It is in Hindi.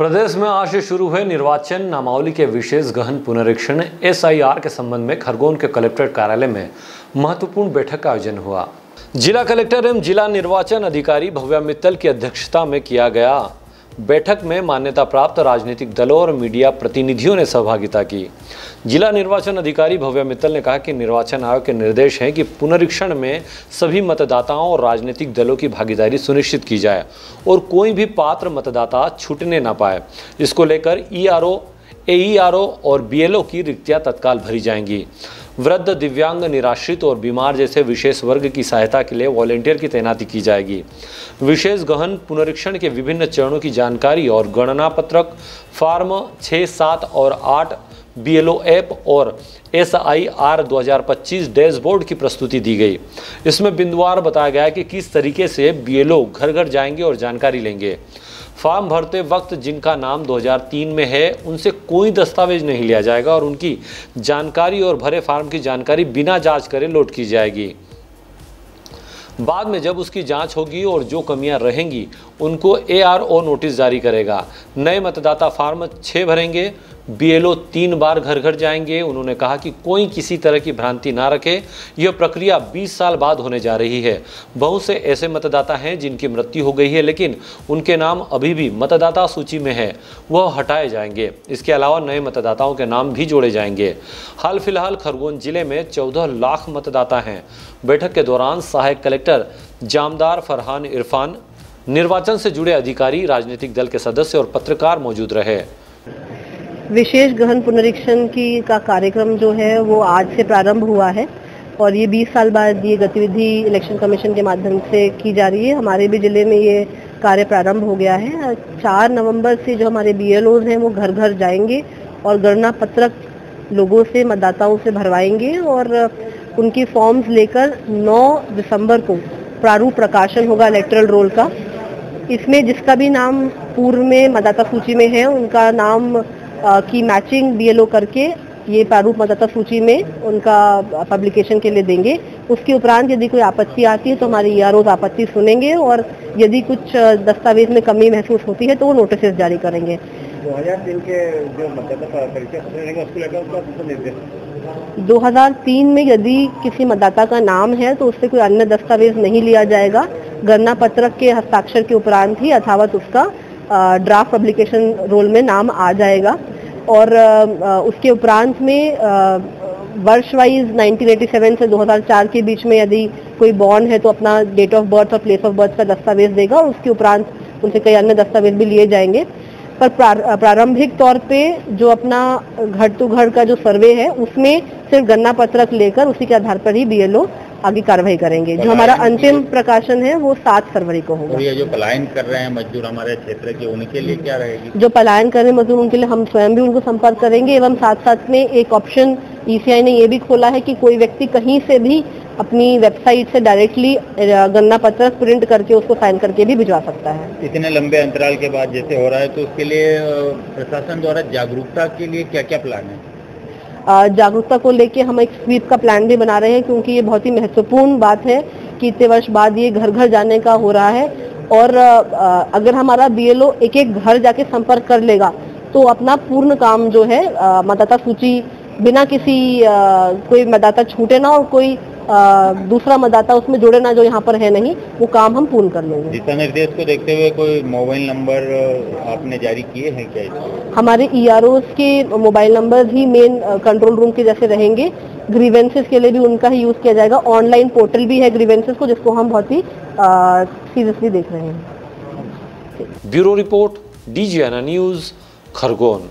प्रदेश में आज से शुरू हुए निर्वाचन नामावली के विशेष गहन पुनरीक्षण SIR के संबंध में खरगोन के कलेक्ट्रेट कार्यालय में महत्वपूर्ण बैठक का आयोजन हुआ। जिला कलेक्टर एवं जिला निर्वाचन अधिकारी भव्या मित्तल की अध्यक्षता में किया गया बैठक में मान्यता प्राप्त राजनीतिक दलों और मीडिया प्रतिनिधियों ने सहभागिता की। जिला निर्वाचन अधिकारी भव्या मित्तल ने कहा कि निर्वाचन आयोग के निर्देश हैं कि पुनरीक्षण में सभी मतदाताओं और राजनीतिक दलों की भागीदारी सुनिश्चित की जाए और कोई भी पात्र मतदाता छूटने न पाए। इसको लेकर ERO, AERO और BLO की रिक्तियां तत्काल भरी जाएंगी। वृद्ध, दिव्यांग, निराश्रित और बीमार जैसे विशेष वर्ग की सहायता के लिए वॉलंटियर की तैनाती की जाएगी। विशेष गहन पुनरीक्षण के विभिन्न चरणों की जानकारी और गणना पत्रक, फॉर्म 6, 7 और 8 BLO ऐप और SIR 2025 डैशबोर्ड की प्रस्तुति दी गई। इसमें बिंदुवार बताया गया कि किस तरीके से BLO घर घर जाएंगे और जानकारी लेंगे। फॉर्म भरते वक्त जिनका नाम 2003 में है उनसे कोई दस्तावेज नहीं लिया जाएगा और उनकी जानकारी और भरे फॉर्म की जानकारी बिना जांच करे लौट की जाएगी। बाद में जब उसकी जांच होगी और जो कमियां रहेंगी उनको ARO नोटिस जारी करेगा। नए मतदाता फॉर्म 6 भरेंगे। BLO 3 बार घर घर जाएंगे। उन्होंने कहा कि कोई किसी तरह की भ्रांति ना रखे। यह प्रक्रिया 20 साल बाद होने जा रही है। बहुत से ऐसे मतदाता हैं जिनकी मृत्यु हो गई है लेकिन उनके नाम अभी भी मतदाता सूची में है, वह हटाए जाएंगे। इसके अलावा नए मतदाताओं के नाम भी जोड़े जाएंगे। हाल फिलहाल खरगोन जिले में 14 लाख मतदाता हैं। बैठक के दौरान सहायक कलेक्टर जामदार फरहान इरफान, निर्वाचन से जुड़े अधिकारी, राजनीतिक दल के सदस्य और पत्रकार मौजूद रहे। विशेष गहन पुनरीक्षण का कार्यक्रम जो है वो आज से प्रारंभ हुआ है और ये 20 साल बाद ये गतिविधि इलेक्शन कमीशन के माध्यम से की जा रही है। हमारे भी जिले में ये कार्य प्रारंभ हो गया है। 4 नवंबर से जो हमारे BLOs हैं वो घर घर जाएंगे और गणना पत्रक लोगों से, मतदाताओं से भरवाएंगे और उनकी फॉर्म्स लेकर 9 दिसंबर को प्रारूप प्रकाशन होगा इलेक्टरल रोल का। इसमें जिसका भी नाम पूर्व में मतदाता सूची में है उनका नाम की मैचिंग BLO करके ये प्रारूप मतदाता सूची में उनका पब्लिकेशन के लिए देंगे। उसके उपरांत यदि कोई आपत्ति आती है तो हमारे EROs आपत्ति सुनेंगे और यदि कुछ दस्तावेज में कमी महसूस होती है तो वो नोटिस जारी करेंगे। 2003 के जो मतदाता परिचय पत्र रहेगा उसको लेकर उसका निर्देश 2003 में यदि किसी मतदाता का नाम है तो उससे कोई अन्य दस्तावेज नहीं लिया जाएगा। गणना पत्रक के हस्ताक्षर के उपरांत ही अथावत उसका ड्राफ्ट पब्लिकेशन रोल में नाम आ जाएगा और उसके उपरांत में वर्ष वाइज 1987 से 2004 के बीच में यदि कोई बॉर्न है तो अपना डेट ऑफ बर्थ और प्लेस ऑफ बर्थ का दस्तावेज देगा और उसके उपरांत उनसे कई अन्य दस्तावेज भी लिए जाएंगे। पर प्रारंभिक तौर पे जो अपना घर टू घर का जो सर्वे है उसमें सिर्फ गणना पत्रक लेकर उसी के आधार पर ही BLO आगे कार्रवाई करेंगे। जो हमारा अंतिम प्रकाशन है वो 7 फरवरी को होगा। और ये जो पलायन कर रहे हैं मजदूर हमारे क्षेत्र के, उनके लिए क्या रहेगी? जो पलायन कर रहे हैं मजदूर उनके लिए हम स्वयं भी उनको संपर्क करेंगे एवं साथ साथ में एक ऑप्शन ECI ने ये भी खोला है कि कोई व्यक्ति कहीं से भी अपनी वेबसाइट से डायरेक्टली गणना पत्रक प्रिंट करके उसको साइन करके भी भिजवा सकता है। इतने लंबे अंतराल के बाद जैसे हो रहा है तो उसके लिए प्रशासन द्वारा जागरूकता के लिए क्या क्या प्लान है? जागरूकता को लेके हम एक स्वीप का प्लान भी बना रहे हैं क्योंकि ये बहुत ही महत्वपूर्ण बात है कि इतने वर्ष बाद ये घर घर जाने का हो रहा है और अगर हमारा BLO एक एक घर जाके संपर्क कर लेगा तो अपना पूर्ण काम जो है मतदाता सूची बिना किसी कोई मतदाता छूटे ना और कोई दूसरा मतदाता उसमें जुड़े ना जो यहाँ पर है नहीं, वो काम हम पूर्ण कर लेंगे। दिशा निर्देश को देखते हुए कोई मोबाइल नंबर आपने जारी किए हैं क्या? हमारे EROs के मोबाइल नंबर ही मेन कंट्रोल रूम के जैसे रहेंगे। ग्रीवेंसेस के लिए भी उनका ही यूज किया जाएगा। ऑनलाइन पोर्टल भी है ग्रीवेंसेस को, जिसको हम बहुत ही सीरियसली देख रहे हैं। Bureau report, DGNA news, Khargone.